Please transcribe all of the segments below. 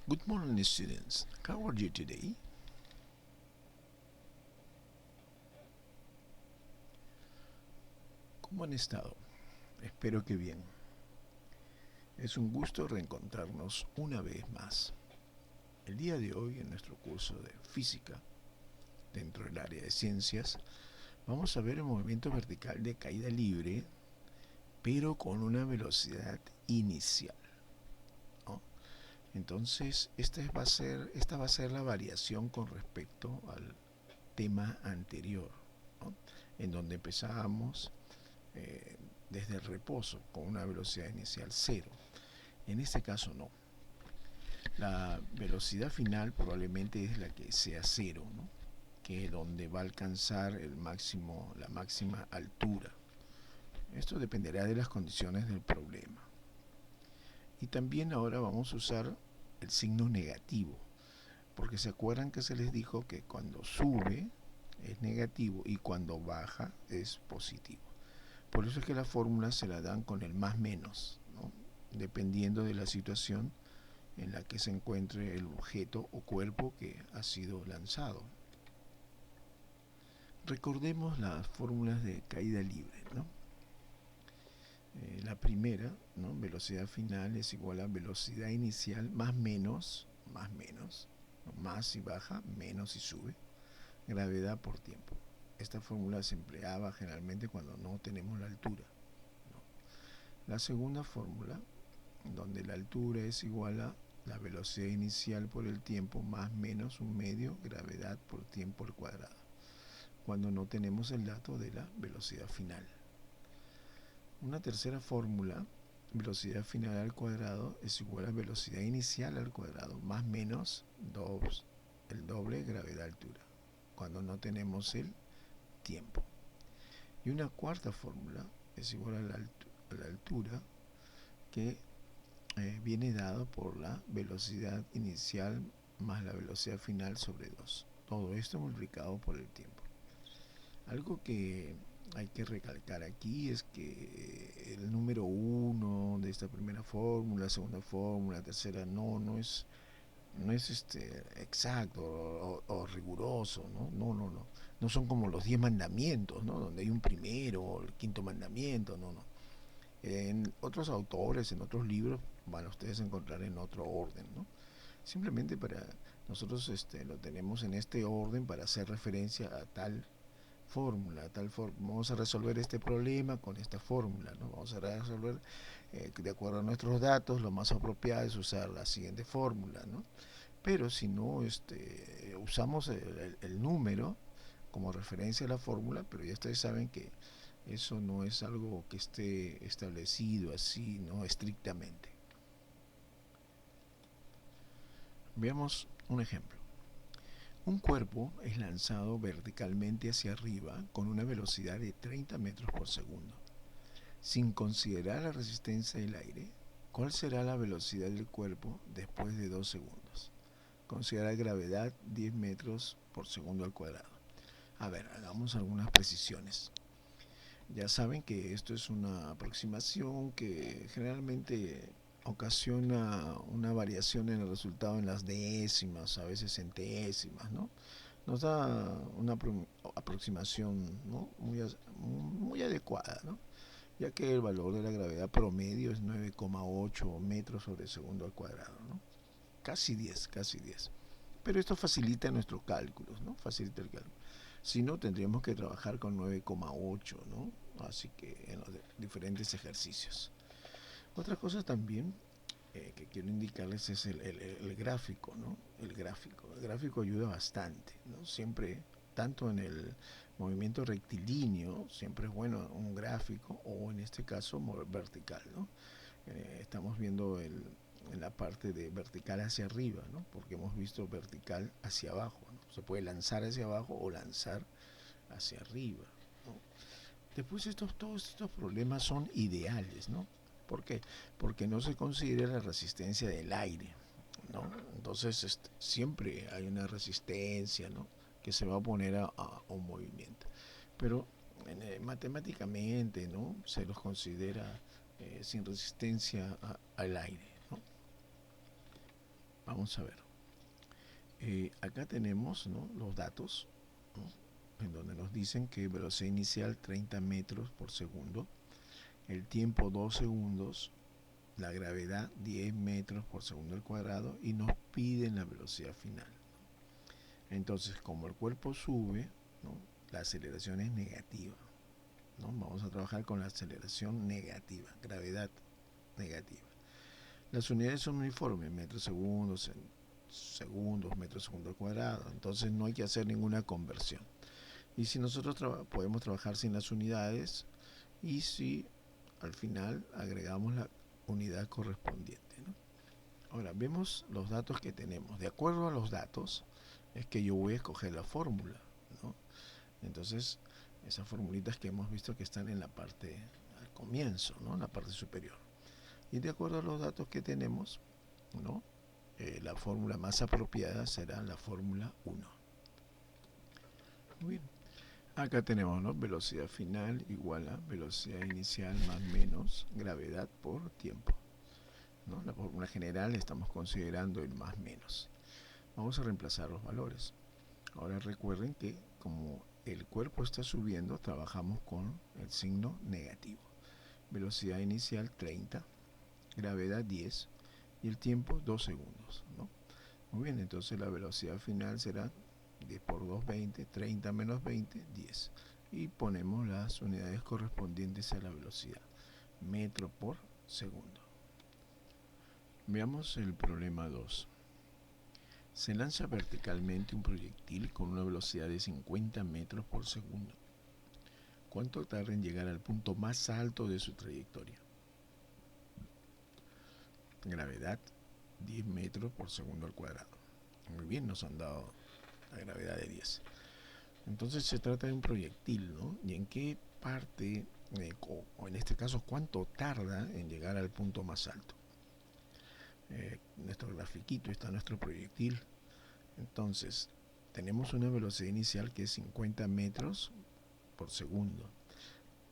Good morning, students. How are you today? ¿Cómo han estado? Espero que bien. Es un gusto reencontrarnos una vez más. El día de hoy, en nuestro curso de física, dentro del área de ciencias, vamos a ver el movimiento vertical de caída libre, pero con una velocidad inicial, ¿no? Entonces, esta va a ser la variación con respecto al tema anterior, ¿no? En donde empezábamos eh, desde el reposo con una velocidad inicial cero. En este caso no. La velocidad final probablemente es la que sea cero, ¿no? Que es donde va a alcanzar la máxima altura. Esto dependerá de las condiciones del problema. Y también ahora vamos a usar el signo negativo, porque se acuerdan que se les dijo que cuando sube es negativo y cuando baja es positivo. Por eso es que la fórmula se la dan con el más menos, ¿no? Dependiendo de la situación en la que se encuentre el objeto o cuerpo que ha sido lanzado. Recordemos las fórmulas de caída libre, ¿no? La primera, ¿no? Velocidad final es igual a velocidad inicial más menos, ¿no? Más si baja, menos si sube, gravedad por tiempo. Esta fórmula se empleaba generalmente cuando no tenemos la altura, ¿no? La segunda fórmula, donde la altura es igual a la velocidad inicial por el tiempo más menos un medio gravedad por tiempo al cuadrado, cuando no tenemos el dato de la velocidad final. Una tercera fórmula, velocidad final al cuadrado es igual a velocidad inicial al cuadrado más menos el doble gravedad altura, cuando no tenemos el tiempo. Y una cuarta fórmula es igual a la altura que viene dado por la velocidad inicial más la velocidad final sobre 2. Todo esto multiplicado por el tiempo. Algo que hay que recalcar aquí es que el número 1 de esta primera fórmula, segunda fórmula, tercera, no es exacto o riguroso, ¿no? No. No son como los 10 mandamientos, ¿no? Donde hay un primero o el quinto mandamiento, no. En otros autores, en otros libros, van a ustedes a encontrar en otro orden, ¿no? Simplemente para nosotros lo tenemos en este orden para hacer referencia a tal fórmula, vamos a resolver este problema con esta fórmula, ¿no? Vamos a resolver de acuerdo a nuestros datos, lo más apropiado es usar la siguiente fórmula, ¿no? Pero si no usamos el número como referencia a la fórmula, pero ya ustedes saben que eso no es algo que esté establecido así, no estrictamente. Veamos un ejemplo. Un cuerpo es lanzado verticalmente hacia arriba con una velocidad de 30 metros por segundo. Sin considerar la resistencia del aire, ¿cuál será la velocidad del cuerpo después de 2 segundos? Considera gravedad 10 metros por segundo al cuadrado. A ver, hagamos algunas precisiones. Ya saben que esto es una aproximación que generalmente ocasiona una variación en el resultado en las décimas, a veces centésimas, ¿no? Nos da una aproximación, ¿no? muy adecuada, ¿no? Ya que el valor de la gravedad promedio es 9,8 metros sobre segundo al cuadrado, ¿no? Casi 10, casi 10. Pero esto facilita nuestros cálculos, ¿no? Facilita el cálculo. Si no, tendríamos que trabajar con 9,8, ¿no? Así que en los diferentes ejercicios. Otra cosa también que quiero indicarles es el gráfico, ¿no? El gráfico ayuda bastante, ¿no? Siempre, tanto en el movimiento rectilíneo, siempre es bueno un gráfico, o en este caso vertical, ¿no? Estamos viendo en la parte de vertical hacia arriba, ¿no? Porque hemos visto vertical hacia abajo, ¿no? Se puede lanzar hacia abajo o lanzar hacia arriba, ¿no? Después todos estos problemas son ideales, ¿no? ¿Por qué? Porque no se considera la resistencia del aire, ¿no? Entonces siempre hay una resistencia, ¿no? Que se va a oponer a un movimiento. Pero matemáticamente, ¿no? Se los considera sin resistencia al aire, ¿no? Vamos a ver. Acá tenemos, ¿no?, los datos, ¿no?, en donde nos dicen que velocidad inicial 30 metros por segundo, el tiempo 2 segundos, la gravedad 10 metros por segundo al cuadrado y nos piden la velocidad final. Entonces, como el cuerpo sube, ¿no?, la aceleración es negativa, ¿no? Vamos a trabajar con la aceleración negativa, gravedad negativa. Las unidades son uniformes, metros segundos, segundos, metros segundo al cuadrado, entonces no hay que hacer ninguna conversión. Y si nosotros podemos trabajar sin las unidades, y si al final agregamos la unidad correspondiente, ¿no? Ahora, vemos los datos que tenemos. De acuerdo a los datos, es que yo voy a escoger la fórmula, ¿no? Entonces, esas formulitas que hemos visto que están en la parte al comienzo, ¿no?, en la parte superior. Y de acuerdo a los datos que tenemos, ¿no?, la fórmula más apropiada será la fórmula 1. Muy bien. Acá tenemos, ¿no?, velocidad final igual a velocidad inicial más menos gravedad por tiempo, ¿no? La fórmula general estamos considerando el más menos. Vamos a reemplazar los valores. Ahora recuerden que como el cuerpo está subiendo, trabajamos con el signo negativo. Velocidad inicial 30, gravedad 10 y el tiempo 2 segundos, ¿no? Muy bien, entonces la velocidad final será 10 por 2, 20, 30 menos 20, 10. Y ponemos las unidades correspondientes a la velocidad, metro por segundo. Veamos el problema 2. Se lanza verticalmente un proyectil con una velocidad de 50 metros por segundo. ¿Cuánto tarda en llegar al punto más alto de su trayectoria? Gravedad 10 metros por segundo al cuadrado. Muy bien, nos han dado la gravedad de 10. Entonces se trata de un proyectil, ¿no? ¿Y en qué parte, o en este caso, cuánto tarda en llegar al punto más alto? Nuestro grafiquito está nuestro proyectil. Entonces, tenemos una velocidad inicial que es 50 metros por segundo.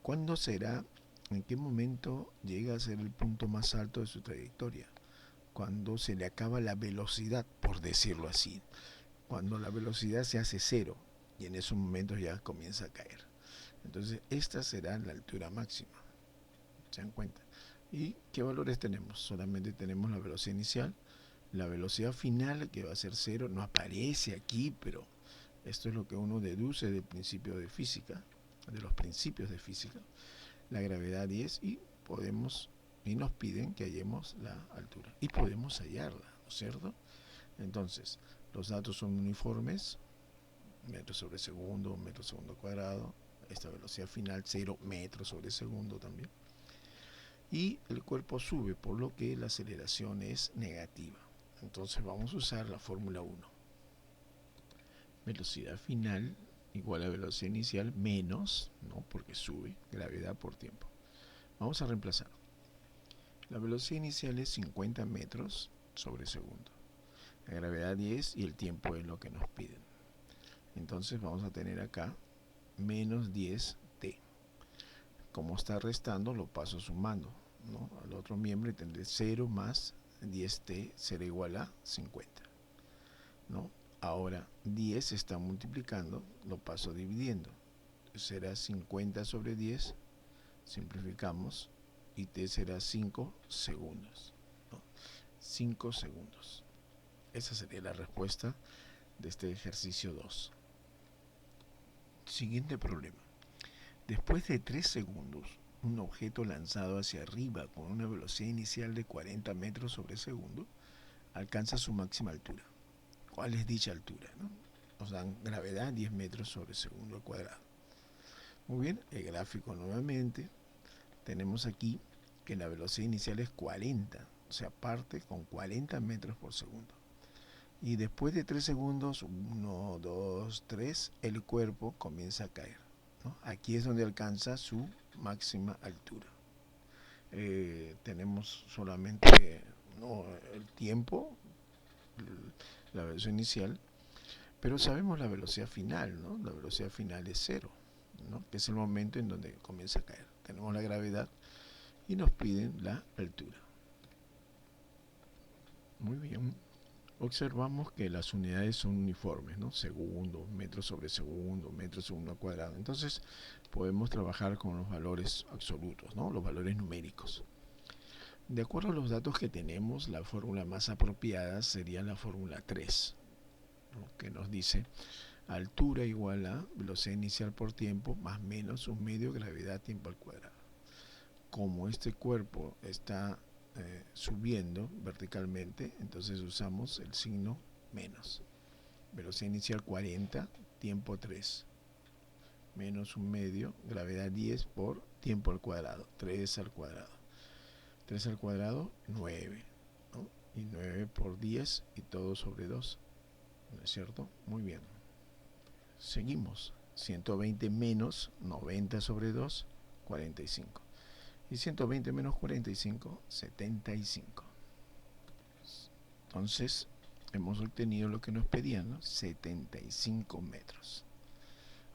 ¿Cuándo será, en qué momento llega a ser el punto más alto de su trayectoria? Cuando se le acaba la velocidad, por decirlo así. Cuando la velocidad se hace cero y en esos momentos ya comienza a caer. Entonces, esta será la altura máxima. ¿Se dan cuenta? ¿Y qué valores tenemos? Solamente tenemos la velocidad inicial. La velocidad final, que va a ser cero, no aparece aquí, pero esto es lo que uno deduce del principio de física, de los principios de física. La gravedad 10 y nos piden que hallemos la altura. Y podemos hallarla, ¿no es cierto? Entonces, los datos son uniformes, metros sobre segundo, metro segundo cuadrado. Esta velocidad final 0 metros sobre segundo también. Y el cuerpo sube, por lo que la aceleración es negativa. Entonces vamos a usar la fórmula 1. Velocidad final igual a velocidad inicial menos, ¿no?, porque sube, gravedad por tiempo. Vamos a reemplazar. La velocidad inicial es 50 metros sobre segundo. La gravedad 10 y el tiempo es lo que nos piden. Entonces vamos a tener acá menos 10t. Como está restando, lo paso sumando, ¿no?, al otro miembro, y tendré 0 más 10t será igual a 50, ¿no? Ahora 10 se está multiplicando, lo paso dividiendo. Será 50 sobre 10, simplificamos, y t será 5 segundos, ¿no? 5 segundos. Esa sería la respuesta de este ejercicio 2. Siguiente problema. Después de 3 segundos, un objeto lanzado hacia arriba con una velocidad inicial de 40 metros sobre segundo alcanza su máxima altura. ¿Cuál es dicha altura, no? Nos dan gravedad 10 metros sobre segundo al cuadrado. Muy bien, el gráfico nuevamente. Tenemos aquí que la velocidad inicial es 40, o sea, parte con 40 metros por segundo. Y después de 3 segundos, 1, 2, 3, el cuerpo comienza a caer, ¿no? Aquí es donde alcanza su máxima altura. Tenemos solamente, ¿no?, el tiempo, la velocidad inicial, pero sabemos la velocidad final, ¿no? La velocidad final es 0, ¿no?, que es el momento en donde comienza a caer. Tenemos la gravedad y nos piden la altura. Muy bien. observamos que las unidades son uniformes, ¿no? Segundo, metro sobre segundo, metro segundo al cuadrado. Entonces podemos trabajar con los valores absolutos, ¿no? Los valores numéricos. De acuerdo a los datos que tenemos, la fórmula más apropiada sería la fórmula 3, ¿no? Que nos dice altura igual a velocidad inicial por tiempo más menos un medio gravedad tiempo al cuadrado. Como este cuerpo está subiendo verticalmente, entonces usamos el signo menos. Velocidad inicial 40, tiempo 3, menos un medio, gravedad 10 por tiempo al cuadrado, 3 al cuadrado. 3 al cuadrado, 9, ¿no? Y 9 por 10 y todo sobre 2, ¿no es cierto? Muy bien. Seguimos. 120 menos 90 sobre 2, 45. Y 120 menos 45, 75. Entonces, hemos obtenido lo que nos pedían, ¿no? 75 metros.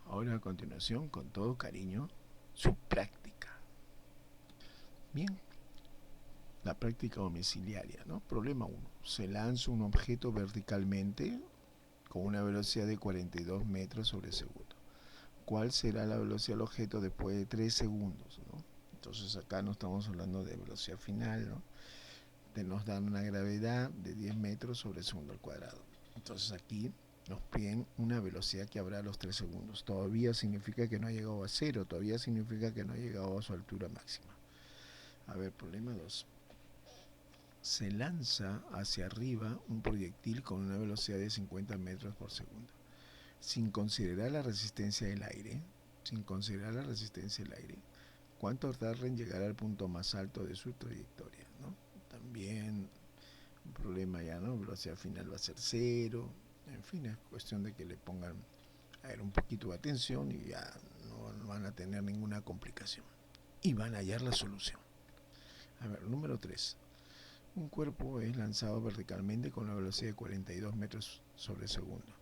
Ahora, a continuación, con todo cariño, su práctica. Bien, la práctica domiciliaria, ¿no? Problema 1. Se lanza un objeto verticalmente con una velocidad de 42 metros sobre segundo. ¿Cuál será la velocidad del objeto después de 3 segundos, ¿no? Entonces acá no estamos hablando de velocidad final, ¿no? Nos dan una gravedad de 10 metros sobre segundo al cuadrado. Entonces aquí nos piden una velocidad que habrá a los 3 segundos. Todavía significa que no ha llegado a cero, todavía significa que no ha llegado a su altura máxima. A ver, problema 2. Se lanza hacia arriba un proyectil con una velocidad de 50 metros por segundo. Sin considerar la resistencia del aire, ¿cuánto tarda en llegar al punto más alto de su trayectoria, ¿no? También un problema ya, ¿no? Velocidad final va a ser cero. En fin, es cuestión de que le pongan a ver un poquito de atención y ya no van a tener ninguna complicación. Y van a hallar la solución. A ver, número 3. Un cuerpo es lanzado verticalmente con una velocidad de 42 metros sobre segundo.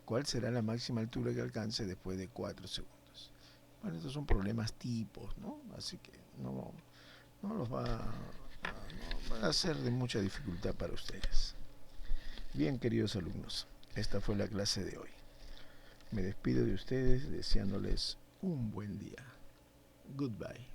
¿Cuál será la máxima altura que alcance después de 4 segundos? Bueno, estos son problemas tipos, ¿no? Así que no los va a ser de mucha dificultad para ustedes. Bien, queridos alumnos, esta fue la clase de hoy. Me despido de ustedes deseándoles un buen día. Goodbye.